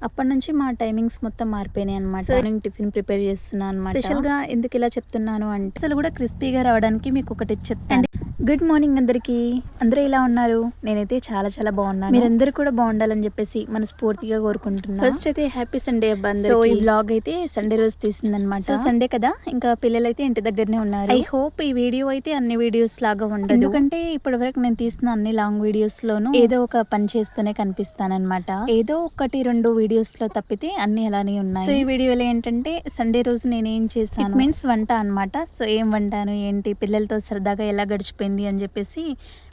అప్పటి నుంచి మా టైమింగ్స్ మొత్తం మారిపోయినాయి అనమాట. మార్నింగ్ టిఫిన్ ప్రిపేర్ చేస్తున్నాను అనమాట. స్పెషల్గా ఎందుకు ఇలా చెప్తున్నాను అంటే అసలు కూడా క్రిస్పీగా రావడానికి మీకు ఒక టిప్ చెప్తాను. గుడ్ మార్నింగ్ అందరికీ. అందరూ ఎలా ఉన్నారు? నేనైతే చాలా చాలా బాగున్నాను. మీరందరూ కూడా బాగుండాలని చెప్పేసి మనస్ఫూర్తిగా కోరుకుంటున్నాను. ఫస్ట్ అయితే హ్యాపీ సండే అబ్బా. సో ఈ బ్లాగ్ అయితే సండే రోజు తీసిందనమాట. సో సండే కదా, ఇంకా పిల్లలు అయితే ఇంటి దగ్గరనే ఉన్నారు. ఐ హోప్ ఈ వీడియో అయితే అన్ని వీడియోస్ లాగా ఉండదు, ఎందుకంటే ఇప్పటి వరకు నేను తీసిన అన్ని లాంగ్ వీడియోస్ లోను ఏదో ఒక పని చేస్తూనే కనిపిస్తానన్నమాట. ఏదో ఒకటి రెండు వీడియోస్ లో తప్పితే అన్ని అలానే ఉన్నాయి. సో ఈ వీడియోలో ఏంటంటే సండే రోజు నేనేం చేశాను మీన్స్ వంట అనమాట. సో ఏం వంటాను ఏంటి, పిల్లలతో సరదాగా ఎలా గడిచిపోయింది అని చెప్పేసి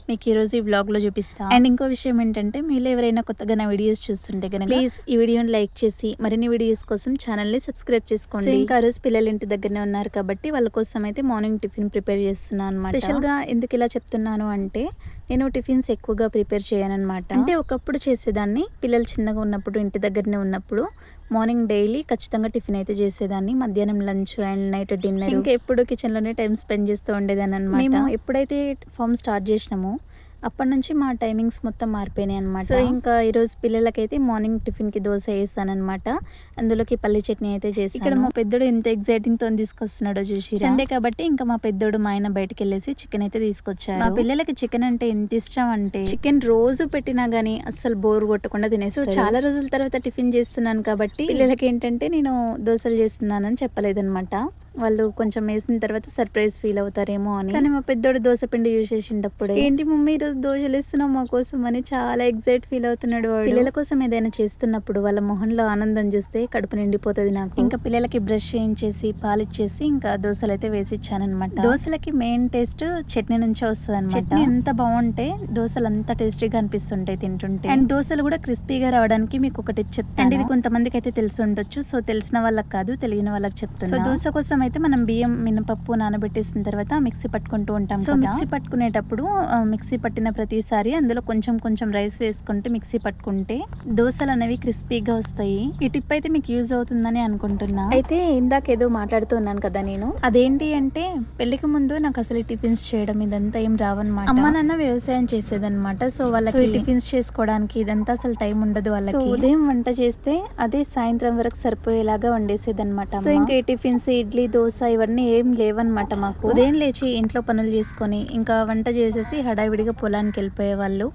మీకు ఈరోజు ఈ వ్లాగ్లో చూపిస్తాను. అండ్ ఇంకో విషయం ఏంటంటే మీలో ఎవరైనా కొత్తగా నా వీడియోస్ చూస్తుంటే కనుక ప్లీజ్ ఈ వీడియోని లైక్ చేసి మరిన్ని వీడియోస్ కోసం ఛానల్ని సబ్స్క్రైబ్ చేసుకోండి. ఇంకా ఆ రోజు పిల్లలు ఇంటి దగ్గరనే ఉన్నారు కాబట్టి వాళ్ళ కోసం అయితే మార్నింగ్ టిఫిన్ ప్రిపేర్ చేస్తున్నాను అనమాట. స్పెషల్గా ఎందుకు ఇలా చెప్తున్నాను అంటే నేను టిఫిన్స్ ఎక్కువగా ప్రిపేర్ చేయను అనమాట. అంటే ఒకప్పుడు చేసేదాన్ని, పిల్లలు చిన్నగా ఉన్నప్పుడు ఇంటి దగ్గరనే ఉన్నప్పుడు మార్నింగ్ డైలీ ఖచ్చితంగా టిఫిన్ అయితే చేసేదాన్ని. మధ్యాహ్నం లంచ్ అండ్ నైట్ డిన్నర్ ఇంకా ఎప్పుడు కిచెన్లోనే టైం స్పెండ్ చేస్తూ ఉండేదాన్ని అనమాట. మేము ఎప్పుడైతే ఫామ్ స్టార్ట్ చేసినామో అప్పటి నుంచి మా టైమింగ్స్ మొత్తం మారిపోయినాయి అనమాట. సో ఇంకా ఈరోజు పిల్లలకైతే మార్నింగ్ టిఫిన్కి దోశ వేసాను అనమాట. అందులోకి పల్లి చట్నీ అయితే చేసి ఇక్కడ మా పెద్దోడు ఎంత ఎగ్జైటింగ్ తో తీసుకొస్తున్నాడో చూసి. సండే కాబట్టి ఇంకా మా పెద్దోడు మా ఆయన బయటకు వెళ్ళేసి చికెన్ అయితే తీసుకొచ్చారు. మా పిల్లలకి చికెన్ అంటే ఎంత ఇష్టం అంటే చికెన్ రోజు పెట్టినా గానీ అస్సలు బోర్ కొట్టకుండా తినేస్తారు. చాలా రోజుల తర్వాత టిఫిన్ చేస్తున్నాను కాబట్టి పిల్లలకి ఏంటంటే నేను దోశలు చేస్తున్నానని చెప్పలేదన్నమాట. వాళ్ళు కొంచెం వేసిన తర్వాత సర్ప్రైజ్ ఫీల్ అవుతారేమో అని. కానీ మా పెద్దోడు దోశ పిండి యూజ్ చేసేటప్పుడు ఏంటి మమ్మీ ఈరోజు దోశలు వేస్తున్నావు మా కోసం అని చాలా ఎగ్జైట్ ఫీల్ అవుతున్నాడు వాడు. పిల్లల కోసం ఏదైనా చేస్తున్నప్పుడు వాళ్ళ మొహంలో ఆనందం చూస్తే కడుపు నిండిపోతుంది నాకు. ఇంకా పిల్లలకి బ్రష్ చేయించేసి పాలిచ్చేసి ఇంకా దోశలు అయితే వేసి ఇచ్చానమాట. దోశలకి మెయిన్ టేస్ట్ చట్నీ నుంచే వస్తుంది అనమాట. చట్నీ ఎంత బాగుంటే దోశలు అంత టేస్టీగా అనిపిస్తుంటాయి తింటుంటే. అండ్ దోశలు కూడా క్రిస్పీగా రావడానికి మీకు ఒక టిప్ చెప్తాను. అండ్ ఇది కొంతమందికి అయితే తెలిసి ఉండొచ్చు, సో తెలిసిన వాళ్ళకి కాదు తెలియని వాళ్ళకి చెప్తాను. సో దోశ కోసం అయితే మనం బియ్యం మినపప్పు నానబెట్టేసిన తర్వాత మిక్సీ పట్టుకుంటూ ఉంటాం. సో మిక్సీ పట్టుకునేటప్పుడు మిక్సీ పట్టిన ప్రతిసారి అందులో కొంచెం కొంచెం రైస్ వేసుకుంటే మిక్సీ పట్టుకుంటే దోశలు అనేవి క్రిస్పీగా వస్తాయి. ఈ టిప్ అయితే మీకు యూజ్ అవుతుందని అనుకుంటున్నా. అయితే ఇందాక ఏదో మాట్లాడుతున్నాను కదా నేను, అదేంటి అంటే పెళ్లికి ముందు నాకు అసలు టిఫిన్స్ చేయడం ఇదంతా ఏం రావన్నమాట. అమ్మ నాన్న వ్యవసాయం చేసేదన్నమాట. సో వాళ్ళకి టిఫిన్స్ చేసుకోవడానికి ఇదంతా అసలు టైం ఉండదు వాళ్ళకి. ఉదయం వంట చేస్తే అదే సాయంత్రం వరకు సరిపోయేలాగా వండేసేదన్నమాట. సో ఇంకా ఈ టిఫిన్స్ ఇడ్లీ దోశ ఇవన్నీ ఏం లేవన్నమాట మాకు. ఉదయం లేచి ఇంట్లో పనులు చేసుకొని ఇంకా వంట చేసేసి హడావిడిగా పొలానికి వెళ్ళిపోయే వాళ్ళు.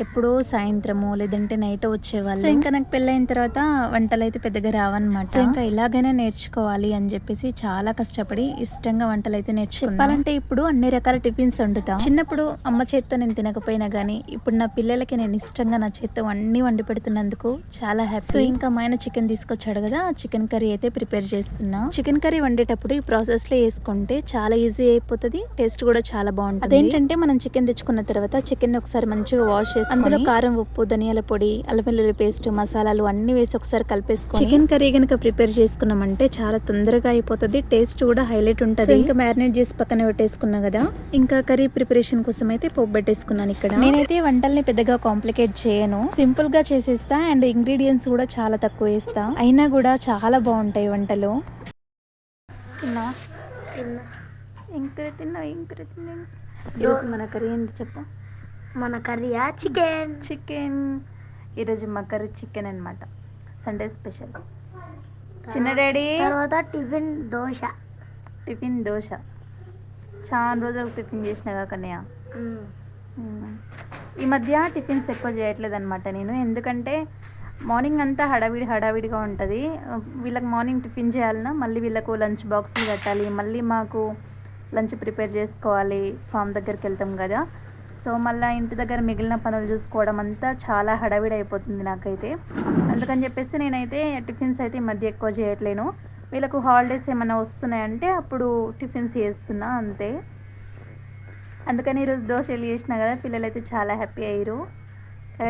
ఎప్పుడో సాయంత్రము లేదంటే నైట్ వచ్చేవాళ్ళు. సో ఇంకా నాకు పెళ్ళైన తర్వాత వంటలు అయితే పెద్దగా రావన్నమాట. సో ఇంకా ఇలాగైనా నేర్చుకోవాలి అని చెప్పేసి చాలా కష్టపడి ఇష్టంగా వంటలు అయితే నేర్చుకున్నాను. చెప్పాలంటే ఇప్పుడు అన్ని రకాల టిఫిన్స్ వండుతా. చిన్నప్పుడు అమ్మ చేత్తో నేను తినకపోయినా గానీ ఇప్పుడు నా పిల్లలకి నేను ఇష్టంగా నా చేత్తో అన్ని వండి పెడుతున్నందుకు చాలా హ్యాపీ. సో ఇంకా మా ఆయన చికెన్ తీసుకొచ్చాడు కదా, చికెన్ కర్రీ అయితే ప్రిపేర్ చేస్తున్నా. చికెన్ కర్రీ వండేటప్పుడు ఈ ప్రాసెస్ లో వేసుకుంటే చాలా ఈజీ అయిపోతుంది, టేస్ట్ కూడా చాలా బాగుంటుంది. అదేంటంటే మనం చికెన్ తెచ్చుకున్న తర్వాత చికెన్ ఒకసారి మంచిగా వాష్ చేసి అందులో కారం ఉప్పు ధనియాల పొడి అల్లం వెల్లుల్లి పేస్ట్ మసాలాలు అన్ని వేసి ఒకసారి కలిపేసుకొని చికెన్ కర్రీ కనుక ప్రిపేర్ చేసుకున్నామంటే చాలా తొందరగా అయిపోతుంది, టేస్ట్ కూడా హైలైట్ ఉంటుంది. ఇంకా మ్యారినేట్ చేసి పక్కన పెట్టేసుకున్నా కదా, ఇంకా కర్రీ ప్రిపరేషన్ కోసం అయితే పోపు పెట్టేసుకున్నాను. ఇక్కడ నేనైతే వంటల్ని పెద్దగా కాంప్లికేట్ చేయను, సింపుల్ గా చేసేస్తా. అండ్ ఇంగ్రీడియంట్స్ కూడా చాలా తక్కువ వేస్తా, అయినా కూడా చాలా బాగుంటాయి వంటలు. తిన్నా ఈరోజు మన కర్రీ ఏంటి చెప్పు. మన కర్రీయా చికెన్. ఈరోజు మా కర్రీ చికెన్ అనమాట, సండే స్పెషల్. చిన్న డాడీ తర్వాత టిఫిన్ దోశ చాలా రోజులు టిఫిన్ చేసినా కన్నయ్య. ఈ మధ్య టిఫిన్స్ ఎక్కువ చేయట్లేదు అనమాట నేను, ఎందుకంటే మార్నింగ్ అంతా హడావిడిగా ఉంటుంది. వీళ్ళకి మార్నింగ్ టిఫిన్ చేయాలన్నా మళ్ళీ వీళ్ళకు లంచ్ బాక్స్లు కట్టాలి, మళ్ళీ మాకు లంచ్ ప్రిపేర్ చేసుకోవాలి, ఫామ్ దగ్గరికి వెళ్తాం కదా. సో మళ్ళీ ఇంటి దగ్గర మిగిలిన పనులు చూసుకోవడం అంతా చాలా హడావిడి అయిపోతుంది నాకైతే. అందుకని చెప్పేసి నేనైతే టిఫిన్స్ అయితే ఈ మధ్య ఎక్కువ చేయట్లేను. వీళ్ళకు హాలిడేస్ ఏమైనా వస్తున్నాయంటే అప్పుడు టిఫిన్స్ చేస్తున్నా అంతే. అందుకని ఈరోజు దోశలు చేసినా కదా, పిల్లలు అయితే చాలా హ్యాపీ అయ్యారు.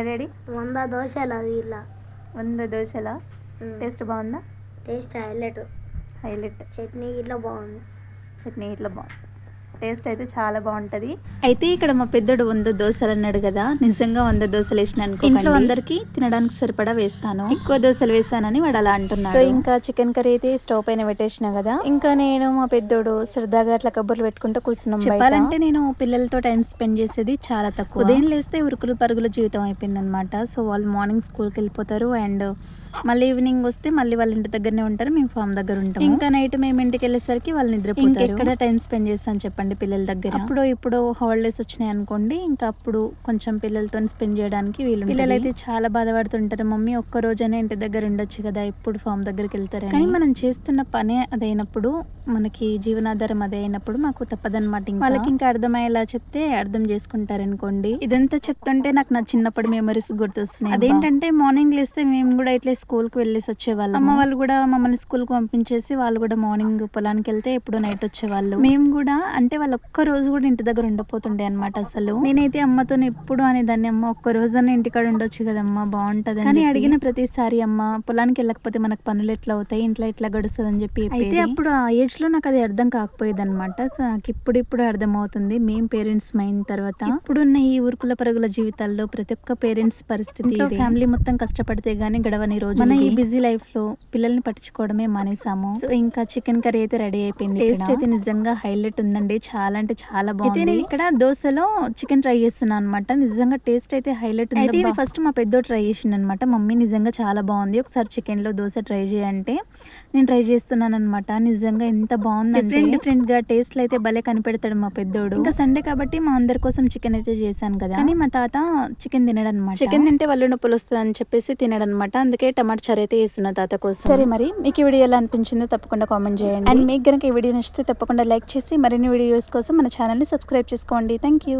రెడీ 100 దోశలు ఇలా 100 దోశల టేస్ట్ బాగుందా? Taste highlight. చట్నీ ఇట్లా బాగుంది, టేస్ట్ అయితే చాలా బాగుంటది. అయితే ఇక్కడ మా పెద్దోడు 100 దోశలు అన్నాడు కదా, నిజంగా 100 దోశలు వేసినాను. ఇంట్లో అందరికి తినడానికి సరిపడా వేస్తాను, ఎక్కువ దోశలు వేసానని వాడు అలా అంటున్నాడు. సో ఇంకా చికెన్ కర్రీ అయితే స్టవ్ పైన పెట్టేసిన కదా, ఇంకా నేను మా పెద్దోడు సరదాగా అట్లా కబుర్లు పెట్టుకుంటూ కూర్చున్నాం. చెప్పాలంటే నేను పిల్లలతో టైం స్పెండ్ చేసేది చాలా తక్కువ. ఉదయం లేస్తే ఉరుకులు పరుగుల జీవితం అయిపోయింది అనమాట. సో వాళ్ళు మార్నింగ్ స్కూల్కి వెళ్ళిపోతారు అండ్ మళ్ళీ ఈవినింగ్ వస్తే మళ్ళీ వాళ్ళ ఇంటి దగ్గరనే ఉంటారు, మేము ఫామ్ దగ్గర ఉంటాం. ఇంకా నైట్ మేము ఇంటికి వెళ్ళేసరికి వాళ్ళు నిద్రపోతారు. ఎక్కడ టైం స్పెండ్ చేస్తాను చెప్పండి పిల్లల దగ్గర. అప్పుడు ఇప్పుడు హాలిడేస్ వచ్చినాయి అనుకోండి, ఇంకా అప్పుడు కొంచెం పిల్లలతో స్పెండ్ చేయడానికి వీళ్ళు. పిల్లలు అయితే చాలా బాధపడుతుంటారు, మమ్మీ ఒక్క రోజైనా ఇంటి దగ్గర ఉండొచ్చు కదా, ఎప్పుడు ఫామ్ దగ్గరికి వెళ్తారు. కానీ మనం చేస్తున్న పనే అదైనప్పుడు, మనకి జీవనాధారం అదే అయినప్పుడు మాకు తప్పదన్నమాట. వాళ్ళకి ఇంకా అర్థమయ్యేలా చెప్తే అర్థం చేసుకుంటారు అనుకోండి. ఇదంతా చెప్తుంటే నాకు నా చిన్నప్పటి మెమరీస్ గుర్తొస్తున్నాయి. అదేంటంటే మార్నింగ్ లేస్తే మేము కూడా ఇట్లా స్కూల్ కి వెళ్ళేసి వచ్చేవాళ్ళం. అమ్మ వాళ్ళు కూడా మమ్మల్ని స్కూల్ కు పంపించేసి వాళ్ళు కూడా మార్నింగ్ పొలానికి వెళ్తే ఎప్పుడు నైట్ వచ్చేవాళ్ళు. మేము కూడా అంటే వాళ్ళు ఒక్క రోజు కూడా ఇంటి దగ్గర ఉండపోతుండే అనమాట. అసలు నేనైతే అమ్మతో ఎప్పుడు అనేదాన్ని, అమ్మ ఒక్క రోజన్నా ఇంటికాడ ఉండొచ్చు కదమ్మా బాగుంటది. కానీ అడిగిన ప్రతిసారి అమ్మ పొలానికి వెళ్ళకపోతే మనకు పనులు ఎట్లా అవుతాయి, ఇంట్లో ఎట్లా గడుస్తుంది అని చెప్పి. అయితే అప్పుడు ఆ ఏజ్ లో నాకు అది అర్థం కాకపోయేది అనమాట. నాకు ఇప్పుడు అర్థమవుతుంది మేము పేరెంట్స్ అయిన తర్వాత. ఇప్పుడున్న ఈ ఊరుకుల పరుగుల జీవితాల్లో ప్రతి ఒక్క పేరెంట్స్ పరిస్థితి, ఫ్యామిలీ మొత్తం కష్టపడితే గానీ గడవని రోజు. మన ఈ బిజీ లైఫ్ లో పిల్లల్ని పట్టించుకోవడమే మానేసాము. సో ఇంకా చికెన్ కర్రీ అయితే రెడీ అయిపోయింది. టేస్ట్ అయితే నిజంగా హైలైట్ ఉందండి, చాలా అంటే చాలా బాగుంది. ఇక్కడ దోశలో చికెన్ ట్రై చేస్తున్నా అనమాట. నిజంగా టేస్ట్ అయితే హైలైట్ ఉంది. అయితే ఇది ఫస్ట్ మా పెద్దో ట్రై చేసింది అనమాట. మమ్మీ నిజంగా చాలా బాగుంది, ఒకసారి చికెన్ లో దోశ ట్రై చేయంటే నేను ట్రై చేస్తున్నాను అనమాట. నిజంగా ఎంత బాగుంది, డిఫరెంట్ గా టేస్ట్లు అయితే భలే కనిపెడతాడు మా పెద్దోడు. ఇంకా సండే కాబట్టి మా అందరి కోసం చికెన్ అయితే చేశాను కదా. కానీ మా తాత చికెన్ తినడనమాట. చికెన్ తింటే వల్లు నొప్పులు వస్తుంది అని చెప్పేసి తినడనమాట. అందుకే టమాటా చారు అయితే వేస్తున్నా తాత కోసం. సరే మరి మీకు ఈ వీడియో ఎలా అనిపించిందో తప్పకుండా కామెంట్ చేయండి. అండ్ మీకు కనుక ఈ వీడియో నచ్చితే తప్పకుండా లైక్ చేసి మరిన్ని వీడియోస్ కోసం మన ఛానల్ ని సబ్స్క్రైబ్ చేసుకోండి. Thank you.